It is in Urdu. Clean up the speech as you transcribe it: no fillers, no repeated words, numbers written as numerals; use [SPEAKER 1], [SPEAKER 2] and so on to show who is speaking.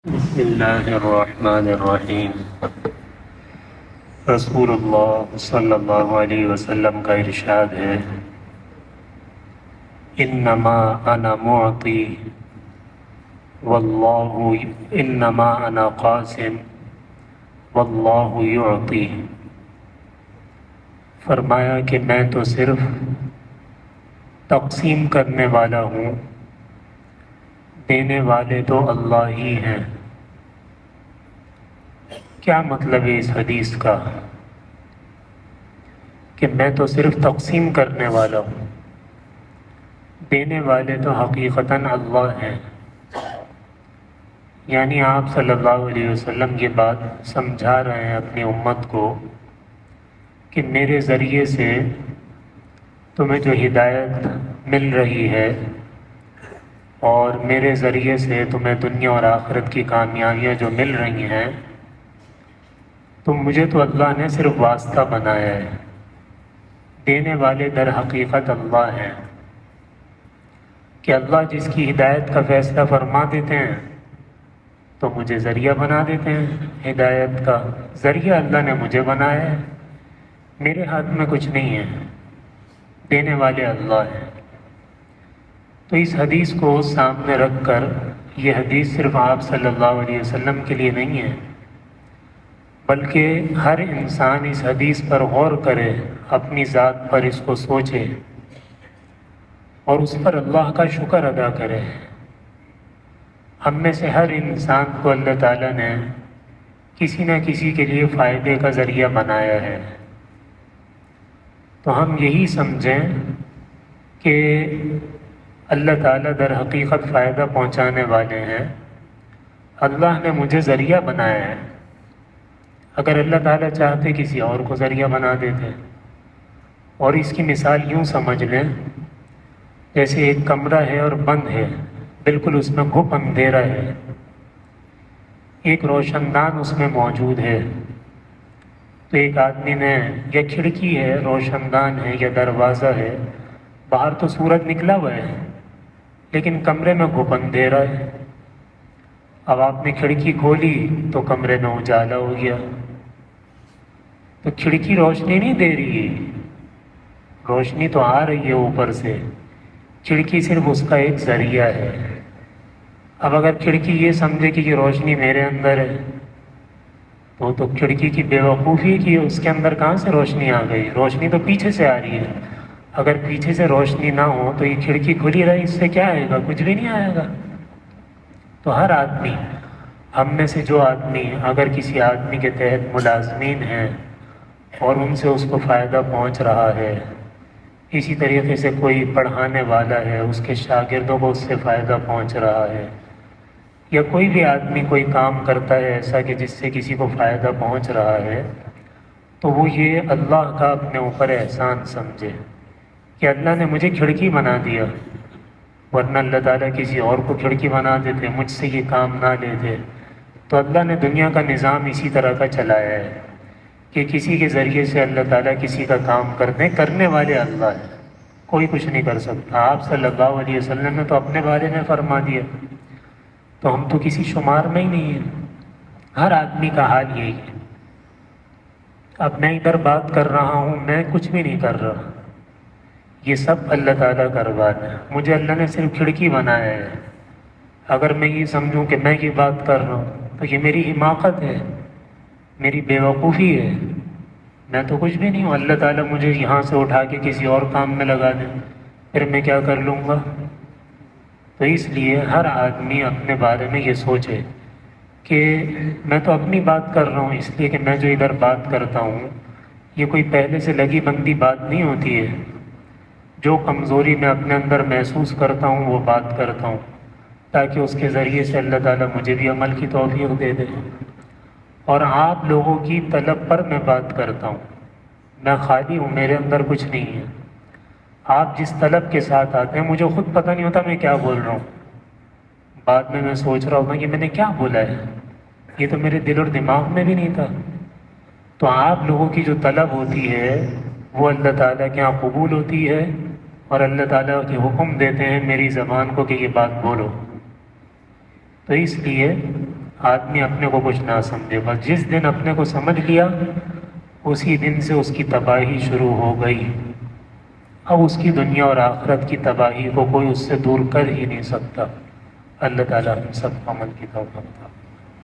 [SPEAKER 1] بسم اللہ الرحمن الرحیم۔ رسول اللہ صلی اللہ علیہ وسلم کا ارشاد ہے، انما انا معطی واللہ انما انا قاسم واللہ یعطی۔ فرمایا کہ میں تو صرف تقسیم کرنے والا ہوں، دینے والے تو اللہ ہی ہیں۔ کیا مطلب ہے اس حدیث کا؟ کہ میں تو صرف تقسیم کرنے والا ہوں، دینے والے تو حقیقتاً اللہ ہیں۔ یعنی آپ صلی اللہ علیہ وسلم یہ بات سمجھا رہے ہیں اپنی امت کو کہ میرے ذریعے سے تمہیں جو ہدایت مل رہی ہے اور میرے ذریعے سے تمہیں دنیا اور آخرت کی کامیابیاں جو مل رہی ہیں، تو مجھے تو اللہ نے صرف واسطہ بنایا ہے، دینے والے در حقیقت اللہ ہیں۔ کہ اللہ جس کی ہدایت کا فیصلہ فرما دیتے ہیں تو مجھے ذریعہ بنا دیتے ہیں، ہدایت کا ذریعہ اللہ نے مجھے بنایا ہے، میرے ہاتھ میں کچھ نہیں ہے، دینے والے اللہ ہیں۔ تو اس حدیث کو سامنے رکھ کر، یہ حدیث صرف آپ صلی اللہ علیہ وسلم کے لیے نہیں ہے، بلکہ ہر انسان اس حدیث پر غور کرے، اپنی ذات پر اس کو سوچے اور اس پر اللہ کا شکر ادا کرے۔ ہم میں سے ہر انسان کو اللہ تعالیٰ نے کسی نہ کسی کے لیے فائدے کا ذریعہ بنایا ہے، تو ہم یہی سمجھیں کہ اللہ تعالیٰ در حقیقت فائدہ پہنچانے والے ہیں، اللہ نے مجھے ذریعہ بنایا ہے۔ اگر اللہ تعالیٰ چاہتے کسی اور کو ذریعہ بنا دیتے۔ اور اس کی مثال یوں سمجھ لیں، جیسے ایک کمرہ ہے اور بند ہے، بالکل اس میں گھپ اندھیرا ہے، ایک روشن دان اس میں موجود ہے، تو ایک آدمی نے، یا کھڑکی ہے، روشن دان ہے یا دروازہ ہے، باہر تو سورج نکلا ہوا ہے لیکن کمرے میں گھپ اندھیرا ہے۔ اب آپ نے کھڑکی کھولی تو کمرے میں اجالا ہو گیا، تو کھڑکی روشنی نہیں دے رہی ہے، روشنی تو آ رہی ہے اوپر سے، کھڑکی صرف اس کا ایک ذریعہ ہے۔ اب اگر کھڑکی یہ سمجھے کہ یہ روشنی میرے اندر ہے، تو کھڑکی کی بے وقوفی کی اس کے اندر کہاں سے روشنی آ گئی؟ روشنی تو پیچھے سے آ رہی ہے، اگر پیچھے سے روشنی نہ ہو تو یہ کھڑکی کھلی رہی، اس سے کیا آئے گا؟ کچھ بھی نہیں آئے گا۔ تو ہر آدمی، ہم میں سے جو آدمی اگر کسی آدمی کے تحت ملازمین ہیں اور ان سے اس کو فائدہ پہنچ رہا ہے، اسی طریقے سے کوئی پڑھانے والا ہے، اس کے شاگردوں کو اس سے فائدہ پہنچ رہا ہے، یا کوئی بھی آدمی کوئی کام کرتا ہے ایسا کہ جس سے کسی کو فائدہ پہنچ رہا ہے، تو وہ یہ اللہ کا اپنے اوپر احسان سمجھے کہ اللہ نے مجھے کھڑکی بنا دیا، ورنہ اللہ تعالیٰ کسی اور کو کھڑکی بنا دیتے، مجھ سے یہ کام نہ لیتے۔ تو اللہ نے دنیا کا نظام اسی طرح کا چلایا ہے کہ کسی کے ذریعے سے اللہ تعالیٰ کسی کا کام کرنے والے اللہ ہیں، کوئی کچھ نہیں کر سکتا۔ آپ صلی اللہ علیہ وسلم نے تو اپنے بارے میں فرما دیا، تو ہم تو کسی شمار میں ہی نہیں ہیں۔ ہر آدمی کا حال یہی ہے۔ اب میں ادھر بات کر رہا ہوں، میں کچھ بھی نہیں کر رہا، یہ سب اللہ تعالیٰ کا رضا ہے، مجھے اللہ نے صرف کھڑکی بنایا ہے۔ اگر میں یہ سمجھوں کہ میں یہ بات کر رہا ہوں تو یہ میری حماقت ہے، میری بے وقوفی ہے، میں تو کچھ بھی نہیں ہوں۔ اللہ تعالیٰ مجھے یہاں سے اٹھا کے کسی اور کام میں لگا دے، پھر میں کیا کر لوں گا؟ تو اس لیے ہر آدمی اپنے بارے میں یہ سوچے کہ میں تو اپنی بات کر رہا ہوں، اس لیے کہ میں جو ادھر بات کرتا ہوں یہ کوئی پہلے سے لگی بندی بات نہیں ہوتی ہے، جو کمزوری میں اپنے اندر محسوس کرتا ہوں وہ بات کرتا ہوں، تاکہ اس کے ذریعے سے اللہ تعالیٰ مجھے بھی عمل کی توفیق دے دے۔ اور آپ لوگوں کی طلب پر میں بات کرتا ہوں، میں خالی ہوں، میرے اندر کچھ نہیں ہے۔ آپ جس طلب کے ساتھ آتے ہیں، مجھے خود پتہ نہیں ہوتا میں کیا بول رہا ہوں، بعد میں سوچ رہا ہوں کہ میں نے کیا بولا ہے، یہ تو میرے دل اور دماغ میں بھی نہیں تھا۔ تو آپ لوگوں کی جو طلب ہوتی ہے وہ اللہ تعالیٰ کے یہاں قبول ہوتی ہے، اور اللہ تعالیٰ کے حکم دیتے ہیں میری زبان کو کہ یہ بات بولو۔ تو اس لیے آدمی اپنے کو کچھ نہ سمجھے، بس جس دن اپنے کو سمجھ لیا اسی دن سے اس کی تباہی شروع ہو گئی۔ اب اس کی دنیا اور آخرت کی تباہی کو کوئی اس سے دور کر ہی نہیں سکتا۔ اللہ تعالیٰ ہم سب کو عمل کی توفیق عطا فرمائے۔